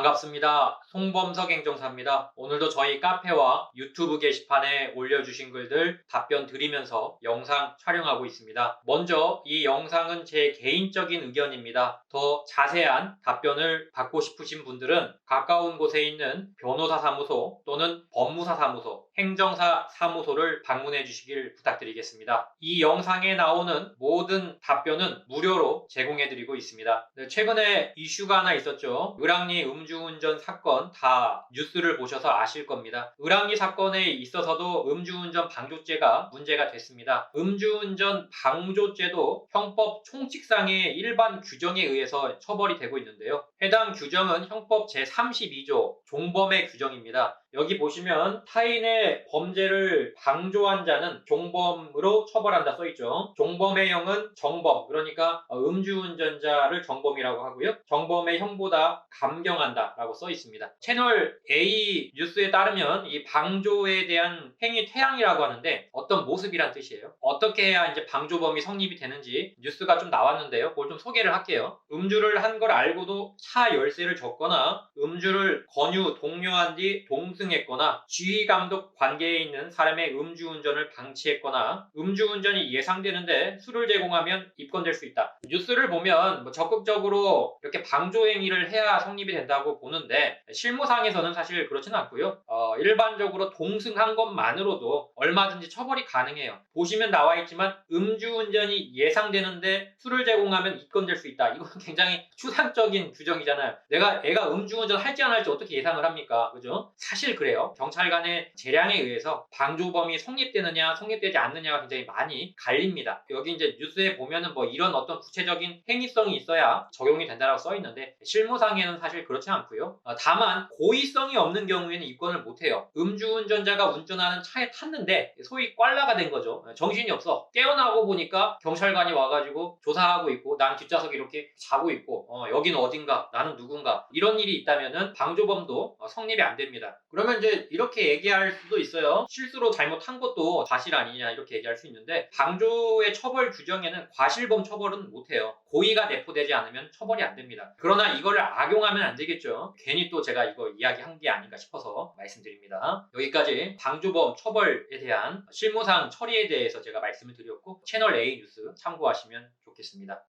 반갑습니다. 송범석 행정사입니다. 오늘도 저희 카페와 유튜브 게시판에 올려주신 글들 답변 드리면서 영상 촬영하고 있습니다. 먼저 이 영상은 제 개인적인 의견입니다. 더 자세한 답변을 받고 싶으신 분들은 가까운 곳에 있는 변호사 사무소 또는 법무사 사무소, 행정사 사무소를 방문해 주시길 부탁드리겠습니다. 이 영상에 나오는 모든 답변은 무료로 제공해 드리고 있습니다. 최근에 이슈가 하나 있었죠. 을왕리 음주운전 사건 다 뉴스를 보셔서 아실 겁니다. 을왕리 사건에 있어서도 음주운전 방조죄가 문제가 됐습니다. 음주운전 방조죄도 형법 총칙상의 일반 규정에 의해서 처벌이 되고 있는데요. 해당 규정은 형법 제32조 종범의 규정입니다. 여기 보시면 타인의 범죄를 방조한 자는 종범으로 처벌한다 써있죠. 종범의 형은 정범, 그러니까 음주운전자를 정범이라고 하고요. 정범의 형보다 감경한다 라고 써있습니다. 채널 A 뉴스에 따르면 이 방조에 대한 행위 태양이라고 하는데 어떤 모습이란 뜻이에요. 어떻게 해야 이제 방조범이 성립이 되는지 뉴스가 좀 나왔는데요. 그걸 좀 소개를 할게요. 음주를 한 걸 알고도 차 열쇠를 줬거나 음주를 권유, 독려한 뒤 동승했거나 지휘감독 관계에 있는 사람의 음주운전을 방치했거나 음주운전이 예상되는데 술을 제공하면 입건될 수 있다. 뉴스를 보면 적극적으로 이렇게 방조행위를 해야 성립이 된다고 보는데 실무상에서는 사실 그렇지는 않고요. 일반적으로 동승한 것만으로도 얼마든지 처벌이 가능해요. 보시면 나와 있지만 음주운전이 예상되는데 술을 제공하면 입건될 수 있다. 이건 굉장히 추상적인 규정이잖아요. 애가 음주운전 할지 안 할지 어떻게 예상을 합니까? 그죠? 사실 그래요. 경찰 간의 재량에 의해서 방조범이 성립되느냐 성립되지 않느냐가 굉장히 많이 갈립니다. 여기 이제 뉴스에 보면은 이런 어떤 구체적인 행위성이 있어야 적용이 된다라고 써 있는데 실무상에는 사실 그렇지 않고요. 다만 고의성이 없는 경우에는 입건을 못해요. 음주운전자가 운전하는 차에 탔는데 소위 꽐라가 된 거죠. 정신이 없어. 깨어나고 보니까 경찰관이 와가지고 조사하고 있고 난 뒷좌석에 이렇게 자고 있고 여기는 어딘가 나는 누군가 이런 일이 있다면은 방조범도 성립이 안 됩니다. 그러면 이제 이렇게 얘기할 수도 있어요. 실수로 잘못한 것도 과실 아니냐 이렇게 얘기할 수 있는데 방조의 처벌 규정에는 과실범 처벌은 못해요. 고의가 내포되지 않으면 처벌이 안 됩니다. 그러나 이거를 악용하면 안 되겠죠. 괜히 또 제가 이거 이야기한 게 아닌가 싶어서 말씀드립니다. 여기까지 방조범 처벌에 대한 실무상 처리에 대해서 제가 말씀을 드렸고 채널 A 뉴스 참고하시면 좋겠습니다.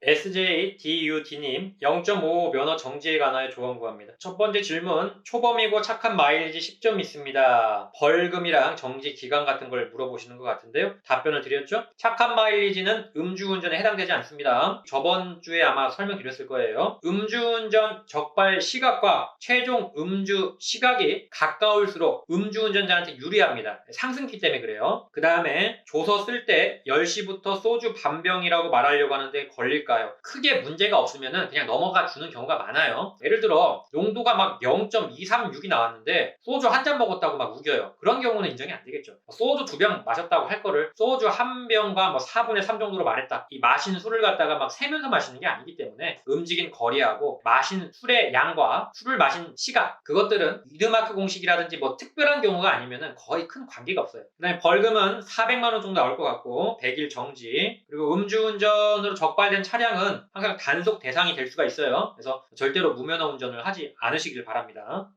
SJDUD님 0.5 면허 정지에 관하여 조언 구합니다. 첫 번째 질문, 초범이고 착한 마일리지 10점 있습니다. 벌금이랑 정지 기간 같은 걸 물어보시는 것 같은데요. 답변을 드렸죠? 착한 마일리지는 음주운전에 해당되지 않습니다. 저번 주에 아마 설명드렸을 거예요. 음주운전 적발 시각과 최종 음주 시각이 가까울수록 음주운전자한테 유리합니다. 상승기 때문에 그래요. 그 다음에 조서 쓸 때 10시부터 소주 반병이라고 말하려고 하는데 걸릴까요? 크게 문제가 없으면 그냥 넘어가 주는 경우가 많아요. 예를 들어 농도가 막 0.236이 나왔는데 소주 한 잔 먹었다고 막 우겨요. 그런 경우는 인정이 안 되겠죠. 소주 2병 마셨다고 할 거를 소주 한 병과 4분의 3 정도로 말했다. 이 마신 술을 갖다가 막 세면서 마시는 게 아니기 때문에 움직인 거리하고 마신 술의 양과 술을 마신 시각, 그것들은 위드마크 공식이라든지 특별한 경우가 아니면 거의 큰 관계가 없어요. 그 다음에 벌금은 400만 원 정도 나올 것 같고 100일 정지, 그리고 음주운전으로 적발된 차량은 항상 단속 대상이 될 수가 있어요. 그래서 절대로 무면허 운전을 하지 않으시길 바랍니다.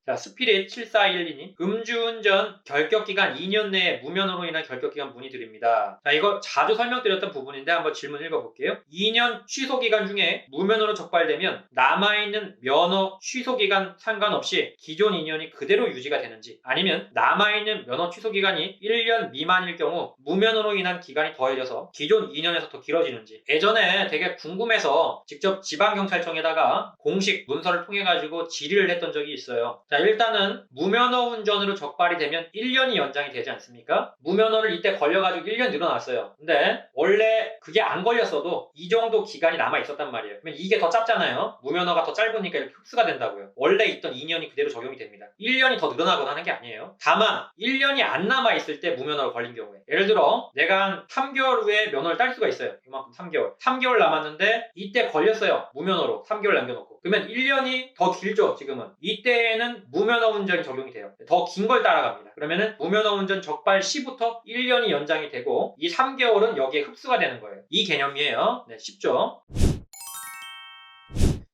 자, 스피릿 7412님 음주운전 결격기간 2년 내에 무면허로 인한 결격기간 문의드립니다. 자, 이거 자주 설명드렸던 부분인데 한번 질문 읽어볼게요. 2년 취소기간 중에 무면허로 적발되면 남아있는 면허 취소기간 상관없이 기존 2년이 그대로 유지가 되는지, 아니면 남아있는 면허 취소기간이 1년 미만일 경우 무면허로 인한 기간이 더해져서 기존 2년에서 더 길어지는지, 예전에 되게 궁금해서 직접 지방경찰청에다가 공식 문서를 통해 가지고 질의를 했던 적이 있어요. 자, 일단은 무면허 운전으로 적발이 되면 1년이 연장이 되지 않습니까? 무면허를 이때 걸려가지고 1년 늘어났어요. 근데 원래 그게 안 걸렸어도 이 정도 기간이 남아 있었단 말이에요. 그러면 이게 더 짧잖아요. 무면허가 더 짧으니까 이렇게 흡수가 된다고요. 원래 있던 2년이 그대로 적용이 됩니다. 1년이 더 늘어나거나 하는 게 아니에요. 다만 1년이 안 남아 있을 때 무면허로 걸린 경우에, 예를 들어 내가 한 3개월 후에 면허를 딸 수가 있어요. 이만큼 3개월 남았는데 이때 걸렸어요. 무면허로 3개월 남겨놓고. 그러면 1년이 더 길죠. 지금은. 이때에는 무면허 운전이 적용이 돼요. 더 긴 걸 따라갑니다. 그러면은 무면허 운전 적발 시부터 1년이 연장이 되고 이 3개월은 여기에 흡수가 되는 거예요. 이 개념이에요. 네, 쉽죠?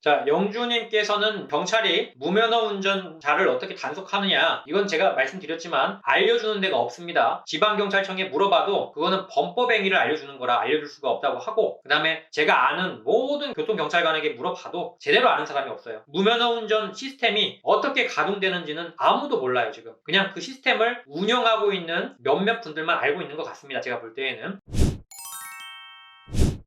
자, 영주님께서는 경찰이 무면허 운전자를 어떻게 단속하느냐, 이건 제가 말씀드렸지만 알려주는 데가 없습니다. 지방경찰청에 물어봐도 그거는 범법행위를 알려주는 거라 알려줄 수가 없다고 하고, 그 다음에 제가 아는 모든 교통경찰관에게 물어봐도 제대로 아는 사람이 없어요. 무면허 운전 시스템이 어떻게 가동되는지는 아무도 몰라요. 지금 그냥 그 시스템을 운영하고 있는 몇몇 분들만 알고 있는 것 같습니다. 제가 볼 때에는.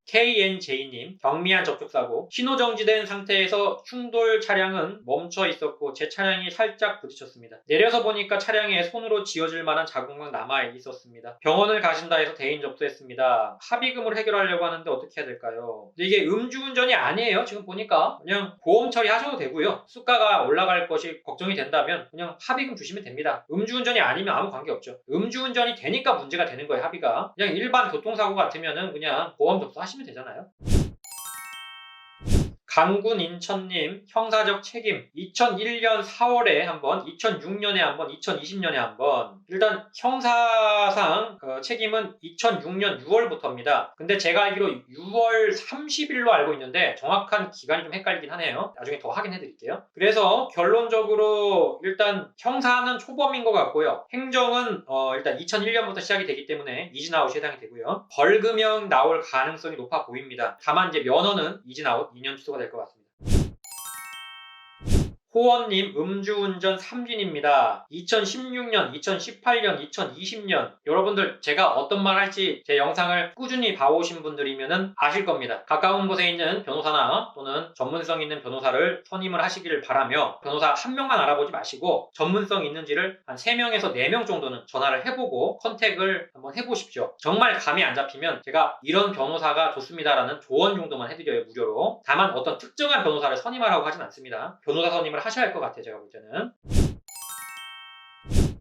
KNJ님, 경미한 접촉사고. 신호 정지된 상태에서 충돌 차량은 멈춰 있었고 제 차량이 살짝 부딪혔습니다. 내려서 보니까 차량에 손으로 쥐어질 만한 자국만 남아 있었습니다. 병원을 가신다 해서 대인 접수했습니다. 합의금으로 해결하려고 하는데 어떻게 해야 될까요? 근데 이게 음주운전이 아니에요. 지금 보니까 그냥 보험 처리하셔도 되고요. 수가가 올라갈 것이 걱정이 된다면 그냥 합의금 주시면 됩니다. 음주운전이 아니면 아무 관계없죠. 음주운전이 되니까 문제가 되는 거예요. 합의가. 그냥 일반 교통사고 같으면은 그냥 보험 접수하시면 되잖아요. 강군 인천님, 형사적 책임 2001년 4월에 한번, 2006년에 한번, 2020년에 한번. 일단 형사상 책임은 2006년 6월부터입니다. 근데 제가 알기로 6월 30일로 알고 있는데 정확한 기간이 좀 헷갈리긴 하네요. 나중에 더 확인해 드릴게요. 그래서 결론적으로 일단 형사는 초범인 것 같고요. 행정은 일단 2001년부터 시작이 되기 때문에 이진아웃이 해당이 되고요. 벌금형 나올 가능성이 높아 보입니다. 다만 이제 면허는 이진아웃 2년 취소가 될 것 같습니다. 호원님, 음주운전 3진입니다. 2016년, 2018년, 2020년. 여러분들 제가 어떤 말 할지 제 영상을 꾸준히 봐오신 분들이면 아실 겁니다. 가까운 곳에 있는 변호사나 또는 전문성 있는 변호사를 선임을 하시기를 바라며, 변호사 한 명만 알아보지 마시고 전문성 있는지를 한 3명에서 4명 정도는 전화를 해보고 컨택을 한번 해보십시오. 정말 감이 안 잡히면 제가 이런 변호사가 좋습니다라는 조언 정도만 해드려요, 무료로. 다만 어떤 특정한 변호사를 선임하라고 하진 않습니다. 변호사 선임을 하셔야 할 것 같아요. 제가 볼 때는.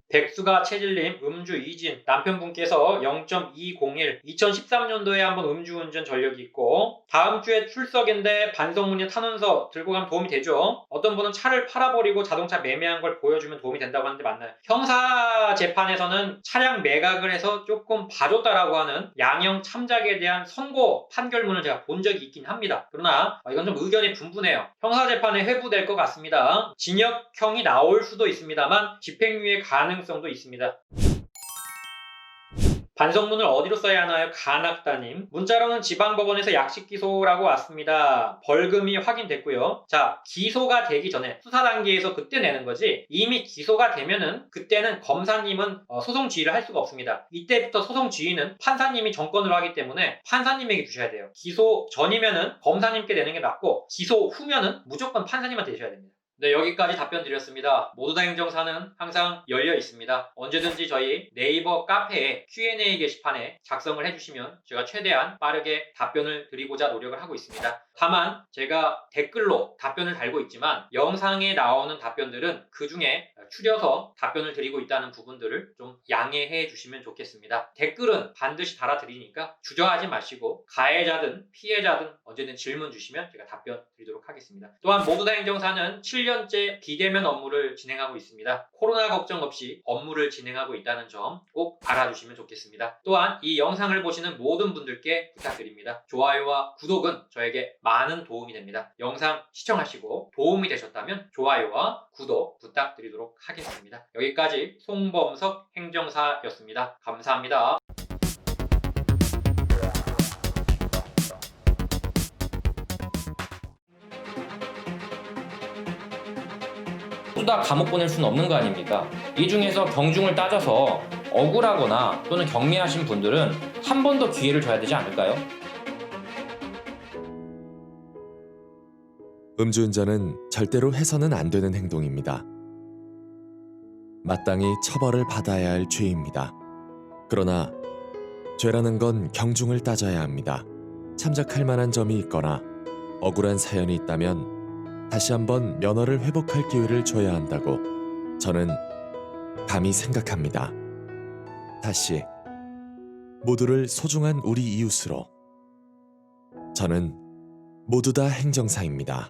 백수가 체질님, 음주 2진. 남편분께서 0.201, 2013년도에 한번 음주운전 전력이 있고 다음 주에 출석인데 반성문이나 탄원서 들고 가면 도움이 되죠. 어떤 분은 차를 팔아버리고 자동차 매매한 걸 보여주면 도움이 된다고 하는데 맞나요? 형사 재판에서는 차량 매각을 해서 조금 봐줬다라고 하는 양형 참작에 대한 선고 판결문을 제가 본 적이 있긴 합니다. 그러나 이건 좀 의견이 분분해요. 형사 재판에 회부될 것 같습니다. 징역형이 나올 수도 있습니다만 집행유예 가능성도 있습니다. 반성문을 어디로 써야 하나요? 간악다님. 문자로는 지방법원에서 약식 기소라고 왔습니다. 벌금이 확인됐고요. 자, 기소가 되기 전에 수사 단계에서 그때 내는 거지, 이미 기소가 되면은 그때는 검사님은 소송 지휘를 할 수가 없습니다. 이때부터 소송 지휘는 판사님이 정권으로 하기 때문에 판사님에게 주셔야 돼요. 기소 전이면은 검사님께 내는 게 낫고 기소 후면은 무조건 판사님한테 주셔야 됩니다. 네, 여기까지 답변 드렸습니다. 모두 다 행정사는 항상 열려 있습니다. 언제든지 저희 네이버 카페에 Q&A 게시판에 작성을 해주시면 제가 최대한 빠르게 답변을 드리고자 노력을 하고 있습니다. 다만 제가 댓글로 답변을 달고 있지만 영상에 나오는 답변들은 그 중에 추려서 답변을 드리고 있다는 부분들을 좀 양해해 주시면 좋겠습니다. 댓글은 반드시 달아드리니까 주저하지 마시고 가해자든 피해자든 언제든 질문 주시면 제가 답변 드리도록 하겠습니다. 또한 모두 다 행정사는 7년째 비대면 업무를 진행하고 있습니다. 코로나 걱정 없이 업무를 진행하고 있다는 점 꼭 알아주시면 좋겠습니다. 또한 이 영상을 보시는 모든 분들께 부탁드립니다. 좋아요와 구독은 저에게 많은 도움이 됩니다. 영상 시청하시고 도움이 되셨다면 좋아요와 구독 부탁드리도록 하겠습니다. 여기까지 송범석 행정사였습니다. 감사합니다. 모두 다 감옥 보낼 수는 없는 거 아닙니까? 이 중에서 경중을 따져서 억울하거나 또는 경미하신 분들은 한 번 더 기회를 줘야 되지 않을까요? 음주운전은 절대로 해서는 안 되는 행동입니다. 마땅히 처벌을 받아야 할 죄입니다. 그러나 죄라는 건 경중을 따져야 합니다. 참작할 만한 점이 있거나 억울한 사연이 있다면 다시 한번 면허를 회복할 기회를 줘야 한다고 저는 감히 생각합니다. 다시 모두를 소중한 우리 이웃으로. 저는 모두 다 행정사입니다.